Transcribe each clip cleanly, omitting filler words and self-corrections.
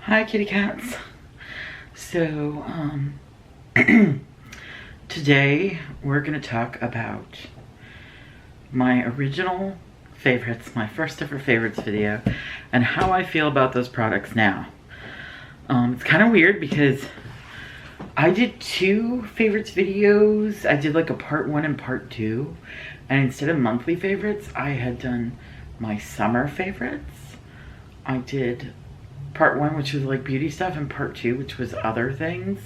Hi, kitty cats. So, today we're gonna talk about my original favorites, my first ever favorites video, and how I feel about those products now. It's kind of weird because I did two favorites videos. I did like a part 1 and part 2, and instead of monthly favorites, I had done my summer favorites. I did part 1, which was like beauty stuff, and part 2, which was other things.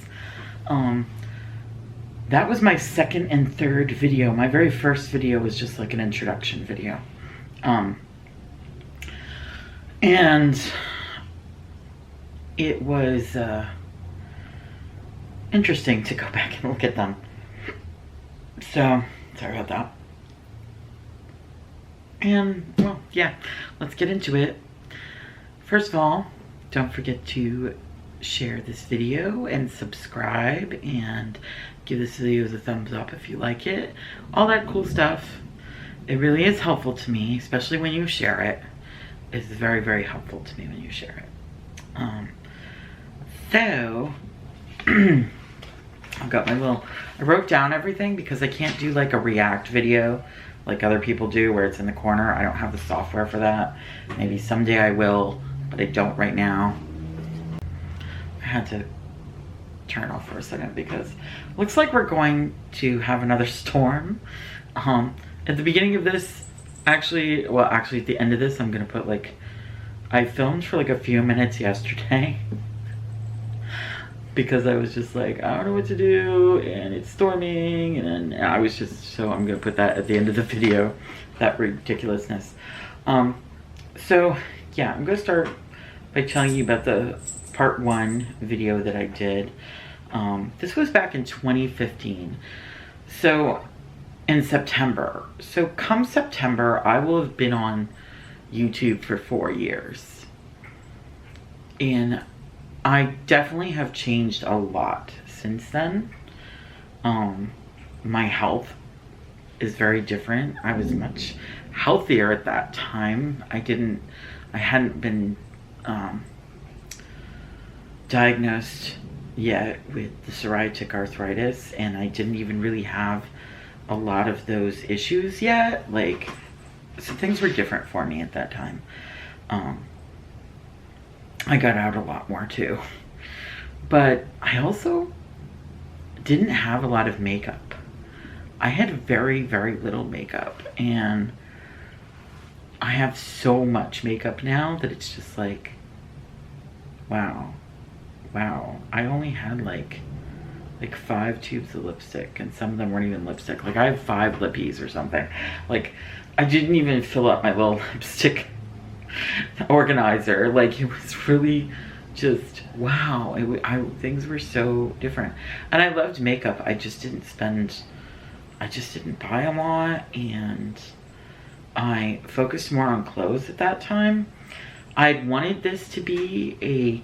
That was my second and third video. My very first video was just like an introduction video. And it was interesting to go back and look at them. So, sorry about that. And, well, yeah, let's get into it. First of all, don't forget to share this video and subscribe and give this video a thumbs up if you like it. All that cool stuff. It really is helpful to me, especially when you share it. It's very, very helpful to me when you share it. So, I've got my little, I wrote down everything because I can't do like a react video like other people do where it's in the corner. I don't have the software for that. Maybe someday I will, but I don't right now. I had to turn off for a second because it looks like we're going to have another storm. At the beginning of this, actually at the end of this, I'm gonna put like, I filmed for like a few minutes yesterday because I was just like, I don't know what to do, and it's storming, and I was just, so I'm gonna put that at the end of the video, that ridiculousness. So yeah, I'm gonna start by telling you about the part 1 video that I did. This was back in 2015. So in September. So come September, I will have been on YouTube for 4 years. And I definitely have changed a lot since then. My health is very different. I was much healthier at that time. I hadn't been diagnosed yet with the psoriatic arthritis, and I didn't even really have a lot of those issues yet. Like, so things were different for me at that time. I got out a lot more too. But I also didn't have a lot of makeup. I had very, very little makeup, and I have so much makeup now that it's just like, wow. I only had like 5 tubes of lipstick, and some of them weren't even lipstick. Like, I have 5 lippies or something. Like, I didn't even fill up my little lipstick organizer. Like, it was really just, wow. Things were so different. And I loved makeup. I just didn't buy a lot, and I focused more on clothes at that time. I'd wanted this to be a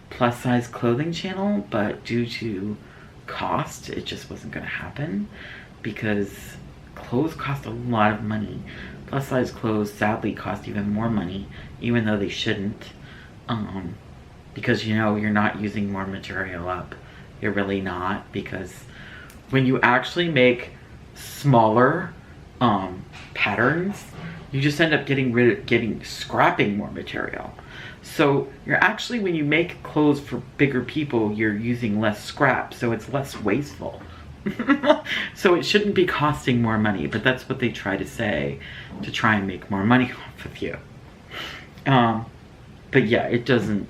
plus size clothing channel, but due to cost, it just wasn't gonna happen because clothes cost a lot of money. Plus size clothes sadly cost even more money, even though they shouldn't, because, you know, you're not using more material up. You're really not, because when you actually make smaller patterns, you just end up scrapping more material. So you're actually, when you make clothes for bigger people, you're using less scrap, so it's less wasteful. So it shouldn't be costing more money, but that's what they try to say, to try and make more money off of you. But yeah, it doesn't,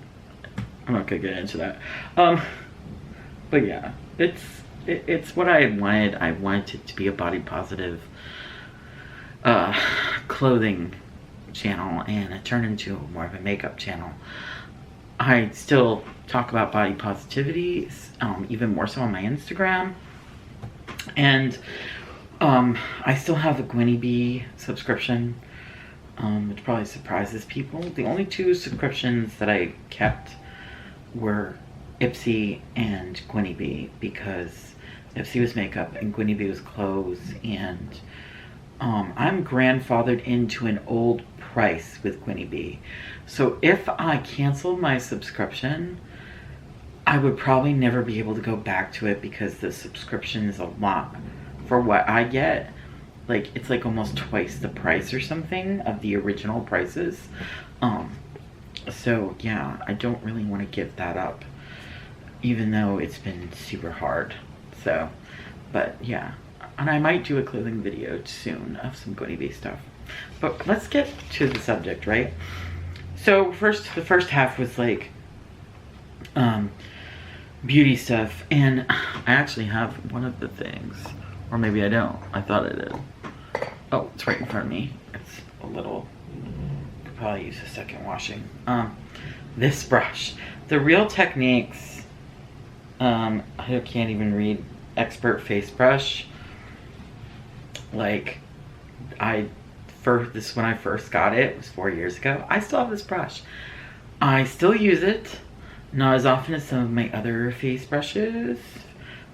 I'm not gonna get into that. But yeah, it's what I wanted. I wanted it to be a body positive clothing channel, and it turned into more of a makeup channel. I still talk about body positivity, even more so on my Instagram. And I still have a Gwynnie subscription, which probably surprises people. The only 2 subscriptions that I kept were Ipsy and Gwynnie, because Ipsy was makeup and Gwynnie was clothes, and I'm grandfathered into an old price with Gwynnie. So if I canceled my subscription, I would probably never be able to go back to it because the subscription is a lot for what I get. Like, it's like almost twice the price or something of the original prices. So yeah, I don't really want to give that up, even though it's been super hard. So, but yeah, and I might do a clothing video soon of some Gwynnie stuff. But let's get to the subject, right? So the first half was like beauty stuff, and I actually have one of the things, or maybe I don't. I thought I did. Oh, it's right in front of me. It's a little, could probably use a second washing. This brush, the Real Techniques, I can't even read, Expert Face Brush. Like, when I first got it, it was 4 years ago. I still have this brush. I still use it, not as often as some of my other face brushes,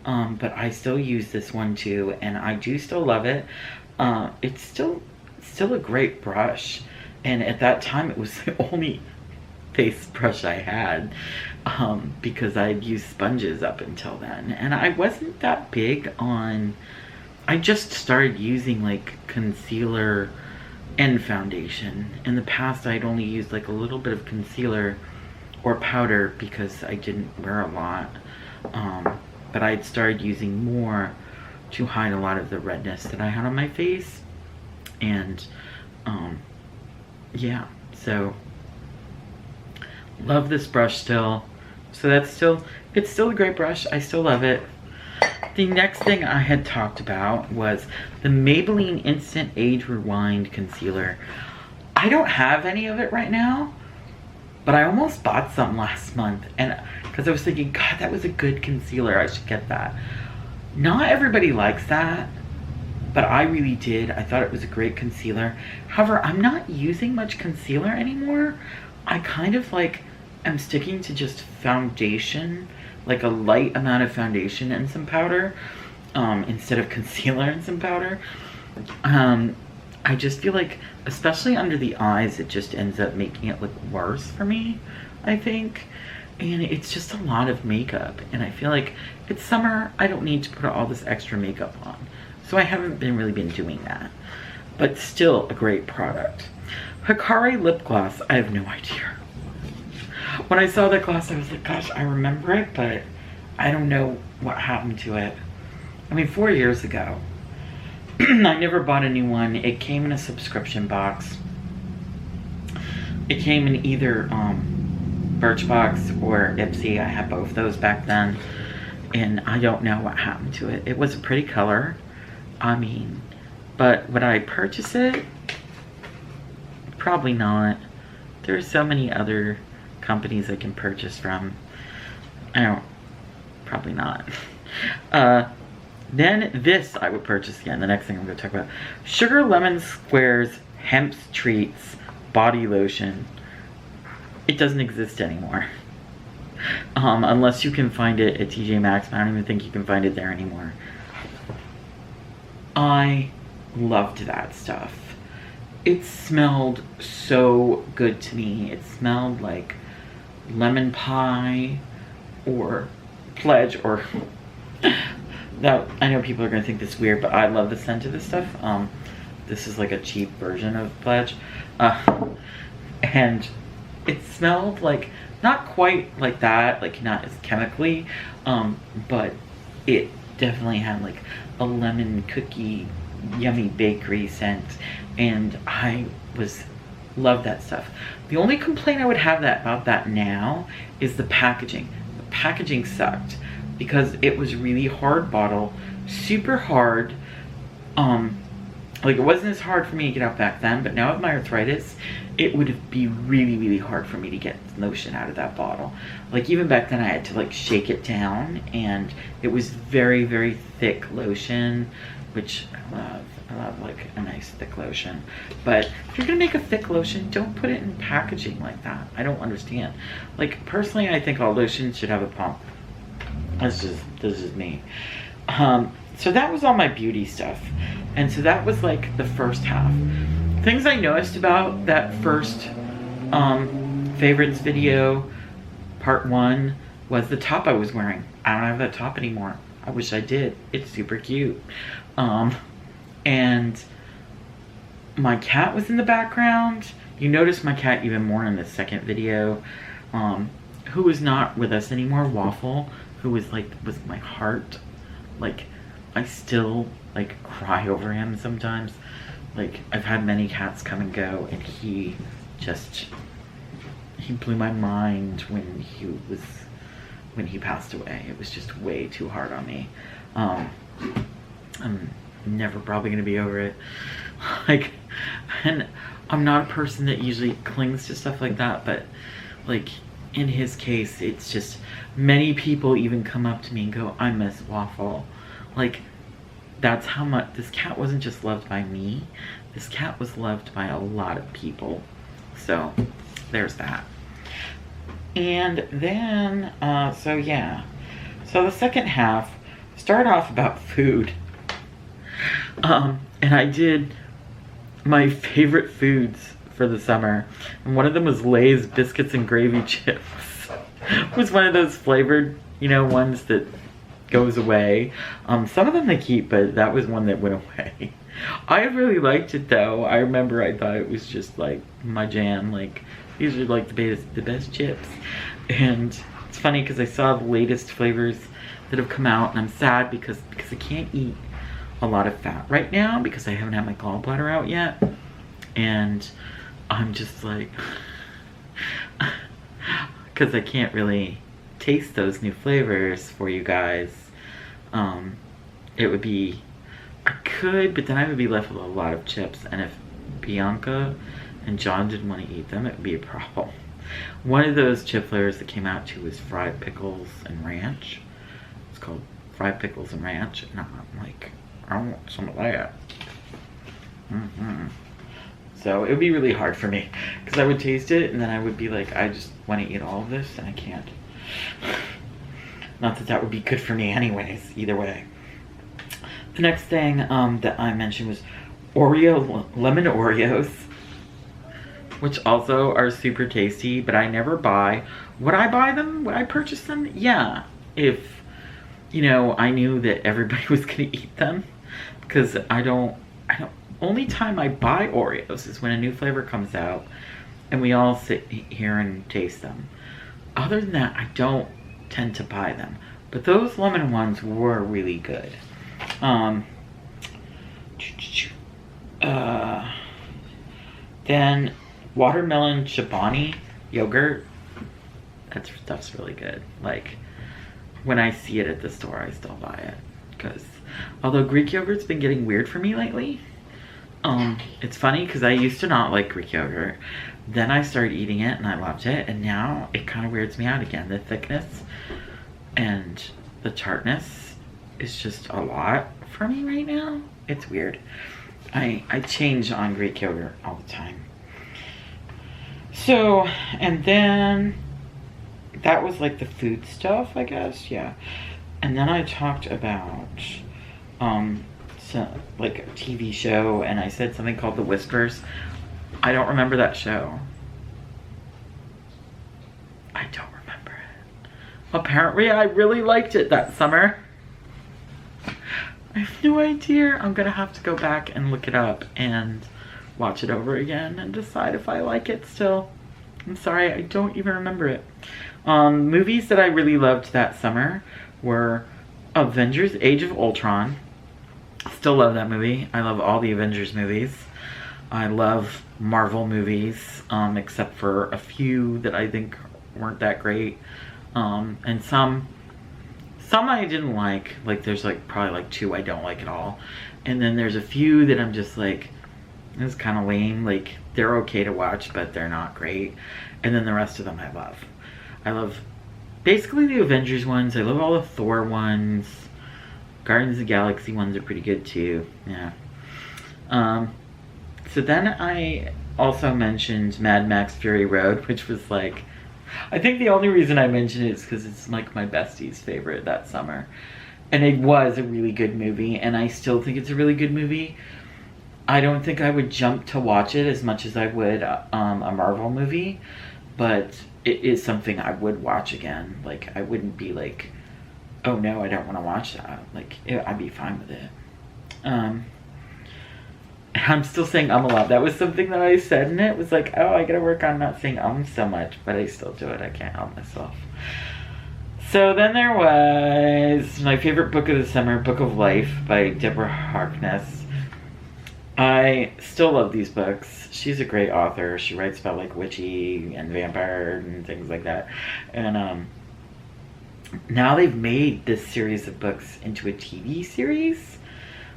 but I still use this one too, and I do still love it. It's still a great brush, and at that time it was the only face brush I had, because I'd used sponges up until then, and I wasn't that big on, I just started using like concealer and foundation. In the past I'd only used like a little bit of concealer or powder because I didn't wear a lot, but I'd started using more to hide a lot of the redness that I had on my face. And yeah, so love this brush still. So it's still a great brush. I still love it. The next thing I had talked about was the Maybelline Instant Age Rewind Concealer. I don't have any of it right now, but I almost bought some last month, and because I was thinking, God, that was a good concealer, I should get that. Not everybody likes that, but I really did. I thought it was a great concealer. However, I'm not using much concealer anymore. I kind of like am sticking to just foundation, like a light amount of foundation and some powder, instead of concealer and some powder. I just feel like, especially under the eyes, it just ends up making it look worse for me, I think. And it's just a lot of makeup, and I feel like it's summer, I don't need to put all this extra makeup on. So I haven't really been doing that, but still a great product. Hikari lip gloss, I have no idea. When I saw that gloss, I was like, gosh, I remember it, but I don't know what happened to it. I mean, 4 years ago. I never bought a new one. It came in a subscription box. It came in either Birchbox or Ipsy. I had both those back then, and I don't know what happened to it. It was a pretty color, I mean, but would I purchase it? Probably not. There are so many other companies I can purchase from. Probably not. Then this I would purchase again, the next thing I'm going to talk about. Sugar Lemon Squares Hemp's Treats Body Lotion. It doesn't exist anymore. Unless you can find it at TJ Maxx. I don't even think you can find it there anymore. I loved that stuff. It smelled so good to me. It smelled like lemon pie or Pledge or... Now, I know people are going to think this is weird, but I love the scent of this stuff. This is like a cheap version of Pledge. And it smelled like, not quite like that, like not as chemically, but it definitely had like a lemon cookie, yummy bakery scent, and I love that stuff. The only complaint I would have about that now is the packaging. The packaging sucked because it was really hard bottle, super hard. Like, it wasn't as hard for me to get out back then, but now with my arthritis, it would be really, really hard for me to get lotion out of that bottle. Like, even back then I had to like shake it down, and it was very, very thick lotion, which I love. I love like a nice thick lotion. But if you're gonna make a thick lotion, don't put it in packaging like that. I don't understand. Like, personally, I think all lotions should have a pump. This is me. So that was all my beauty stuff. And so that was like the first half. things I noticed about that first favorites video, part 1, was the top I was wearing. I don't have that top anymore. I wish I did. It's super cute. And my cat was in the background. You notice my cat even more in the second video, who is not with us anymore, Waffle, who was my heart. Like, I still like cry over him sometimes. Like, I've had many cats come and go, and he blew my mind when he passed away. It was just way too hard on me. I'm never probably gonna be over it. Like, and I'm not a person that usually clings to stuff like that, but like in his case, it's just, many people even come up to me and go, I miss Waffle. Like, that's how much, this cat wasn't just loved by me, this cat was loved by a lot of people. So there's that. And then, so yeah. So the second half started off about food. And I did my favorite foods for the summer. And one of them was Lay's biscuits and gravy chips. It was one of those flavored, you know, ones that goes away. Some of them they keep, but that was one that went away. I really liked it though. I remember I thought it was just like my jam. Like, these are like the best chips. And it's funny because I saw the latest flavors that have come out, and I'm sad because I can't eat a lot of fat right now because I haven't had my gallbladder out yet. And I'm just like, because I can't really taste those new flavors for you guys. It would be, I could, but then I would be left with a lot of chips, and if Bianca and John didn't want to eat them, it would be a problem. One of those chip flavors that came out too was fried pickles and ranch. It's called fried pickles and ranch, and I'm like, I want some of that. So it would be really hard for me because I would taste it and then I would be like, I just want to eat all of this and I can't. Not that that would be good for me anyways, either way. The next thing that I mentioned was lemon Oreos, which also are super tasty, but I never buy. Would I buy them? Would I purchase them? Yeah, if, you know, I knew that everybody was gonna eat them, because I don't, only time I buy Oreos is when a new flavor comes out and we all sit here and taste them. Other than that, I don't tend to buy them, but those lemon ones were really good. Then watermelon Chobani yogurt, that stuff's really good. Like, when I see it at the store, I still buy it. Because although Greek yogurt's been getting weird for me lately, it's funny because I used to not like Greek yogurt. Then I started eating it and I loved it, and now it kind of weirds me out again. The thickness and the tartness is just a lot for me right now. It's weird. I change on Greek yogurt all the time. So, and then that was like the food stuff, I guess, yeah. And then I talked about like a TV show, and I said something called The Whispers. I don't remember that show. I don't remember it. Apparently I really liked it that summer. I have no idea. I'm gonna have to go back and look it up and watch it over again and decide if I like it still. I'm sorry, I don't even remember it. Movies that I really loved that summer were Avengers Age of Ultron. Still love that movie. I love all the Avengers movies. I love Marvel movies, except for a few that I think weren't that great. And some I didn't like. Like, there's like probably like 2 I don't like at all. And then there's a few that I'm just like, this is kind of lame. Like, they're okay to watch, but they're not great. And then the rest of them I love. I love basically the Avengers ones. I love all the Thor ones. Guardians of the Galaxy ones are pretty good too. Yeah. So then I also mentioned Mad Max Fury Road, which was like, I think the only reason I mentioned it is because it's like my bestie's favorite that summer. And it was a really good movie, and I still think it's a really good movie. I don't think I would jump to watch it as much as I would a Marvel movie, but it is something I would watch again. Like, I wouldn't be like, oh no, I don't want to watch that. Like, I'd be fine with it. I'm still saying a lot. That was something that I said in it. Was like, oh, I gotta work on not saying so much, but I still do it. I can't help myself. So then there was my favorite book of the summer, Book of Life by Deborah Harkness. I still love these books. She's a great author. She writes about like witchy and vampire and things like that. And now they've made this series of books into a TV series.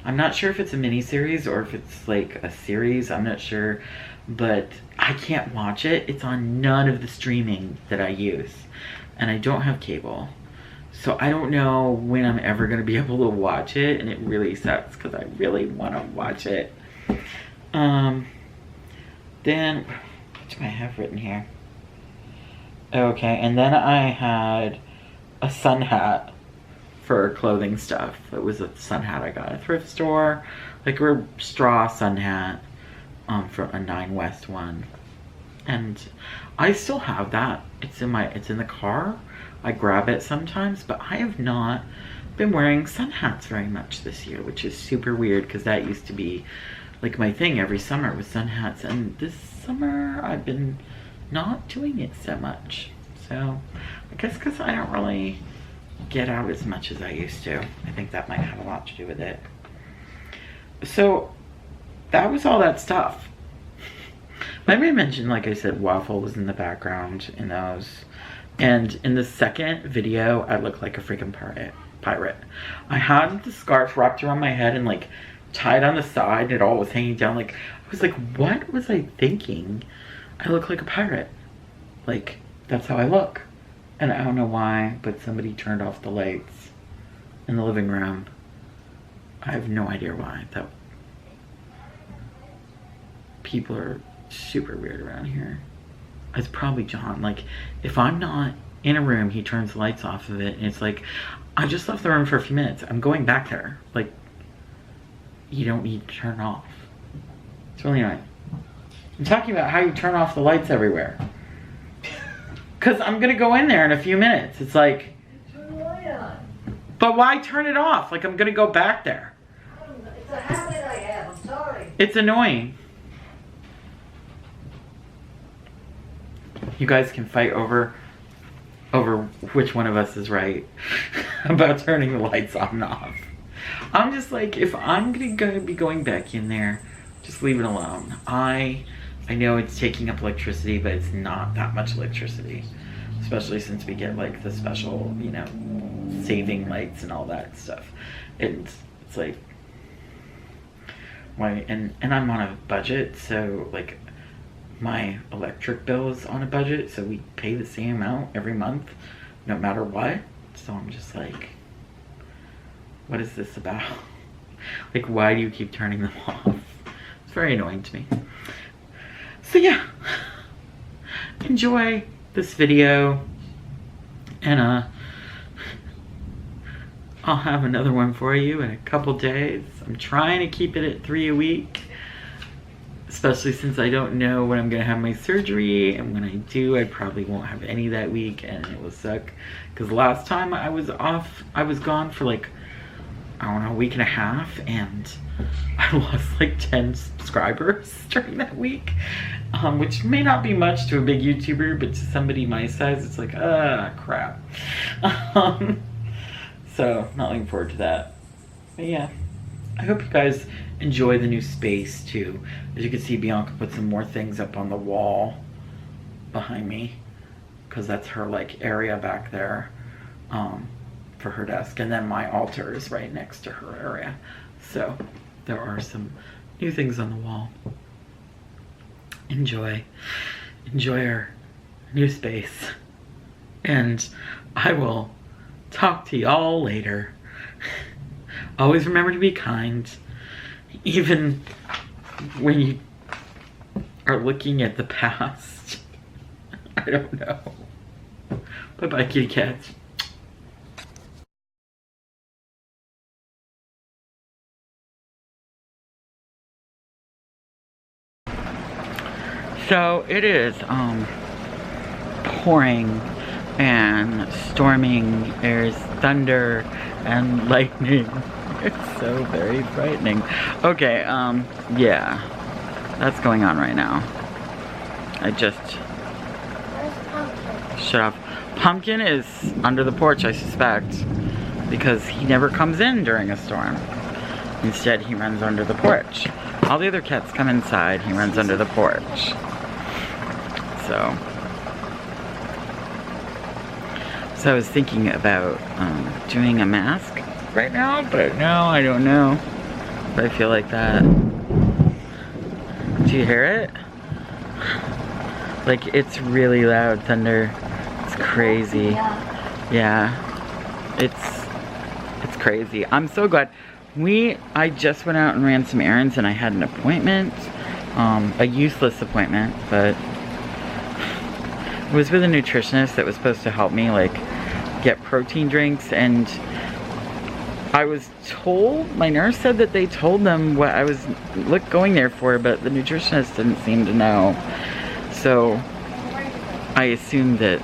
I'm not sure if it's a mini-series or if it's like a series. I'm not sure. But I can't watch it. It's on none of the streaming that I use. And I don't have cable. So I don't know when I'm ever going to be able to watch it. And it really sucks because I really want to watch it. Then, what do I have written here? Okay, and then I had a sun hat for clothing stuff. It was a sun hat I got at a thrift store, like a straw sun hat, from a 9 West one, and I still have that. It's in the car. I grab it sometimes, but I have not been wearing sun hats very much this year, which is super weird because that used to be like my thing every summer with sun hats, and this summer I've been not doing it so much. So I guess because I don't really get out as much as I used to. I think that might have a lot to do with it. So that was all that stuff. I may mention, like I said, Waffle was in the background in those. And in the second video, I look like a freaking pirate. I had the scarf wrapped around my head and like tied on the side. It all was hanging down. Like, I was like, what was I thinking? I look like a pirate. Like, that's how I look. And I don't know why, but somebody turned off the lights in the living room. I have no idea why. That people are super weird around here. It's probably John. Like, if I'm not in a room, he turns the lights off of it, and it's like, I just left the room for a few minutes. I'm going back there. Like, you don't need to turn off. It's really annoying. I'm talking about how you turn off the lights everywhere. Because I'm going to go in there in a few minutes. It's like, turn the light on. But why turn it off? Like, I'm going to go back there. It's a habit I have. I'm sorry. It's annoying. You guys can fight over which one of us is right about turning the lights on and off. I'm just like, if I'm going to be going back in there, just leave it alone. I know it's taking up electricity, but it's not that much electricity. Especially since we get like the special, you know, saving lights and all that stuff. It's like, and I'm on a budget, so like my electric bill is on a budget, so we pay the same amount every month, no matter what. So I'm just like, what is this about? Like, why do you keep turning them off? It's very annoying to me. So yeah, enjoy this video, and I'll have another one for you in a couple days. I'm trying to keep it at 3 a week, especially since I don't know when I'm gonna have my surgery, and when I do, I probably won't have any that week, and it will suck, because last time I was gone for like, I don't know, a week and a half, and I lost like 10 subscribers during that week, which may not be much to a big YouTuber, but to somebody my size, it's like, crap. So, not looking forward to that. But yeah, I hope you guys enjoy the new space too. As you can see, Bianca put some more things up on the wall behind me, because that's her like area back there. For her desk, and then my altar is right next to her area. So there are some new things on the wall. Enjoy our new space, and I will talk to y'all later. Always remember to be kind, even when you are looking at the past. I don't know. Bye bye, kitty cats. So it is pouring and storming. There's thunder and lightning. It's so very frightening. Okay, yeah, that's going on right now. I just shut off. Pumpkin is under the porch, I suspect, because he never comes in during a storm. Instead, he runs under the porch. All the other cats come inside, he runs under the porch. So I was thinking about doing a mask right now, but no, I don't know if I feel like that. Do you hear it? Like, it's really loud thunder. It's crazy. Yeah. It's crazy. I'm so glad. I just went out and ran some errands and I had an appointment. A useless appointment, but it was with a nutritionist that was supposed to help me, like, get protein drinks, and I was told, my nurse said that they told them what I was going there for, but the nutritionist didn't seem to know. So I assumed that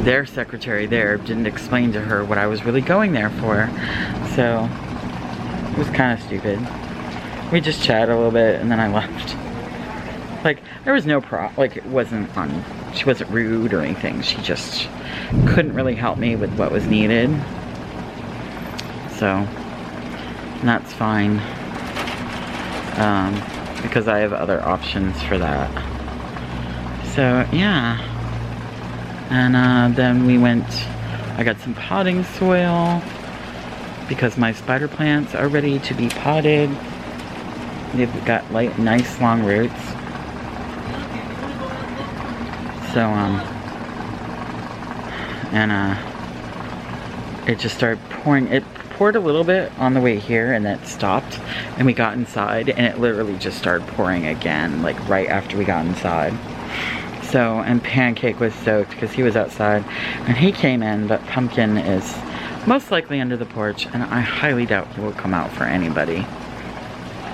their secretary there didn't explain to her what I was really going there for. So it was kind of stupid. We just chatted a little bit and then I left. Like, there was no like, it wasn't on, she wasn't rude or anything. She just couldn't really help me with what was needed. So, that's fine. Because I have other options for that. So, yeah. And then we went, I got some potting soil because my spider plants are ready to be potted. They've got like nice long roots. So, it just started pouring. It poured a little bit on the way here and then it stopped and we got inside and it literally just started pouring again, like right after we got inside. So, and Pancake was soaked because he was outside and he came in, but Pumpkin is most likely under the porch and I highly doubt he will come out for anybody.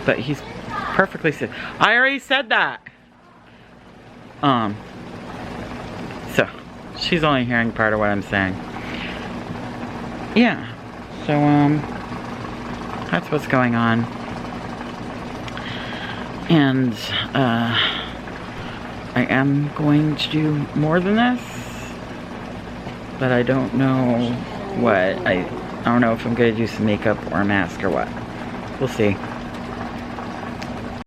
But he's perfectly safe. I already said that! So, she's only hearing part of what I'm saying. Yeah, so, that's what's going on. And, I am going to do more than this, but I don't know what. I don't know if I'm going to do some makeup or a mask or what. We'll see.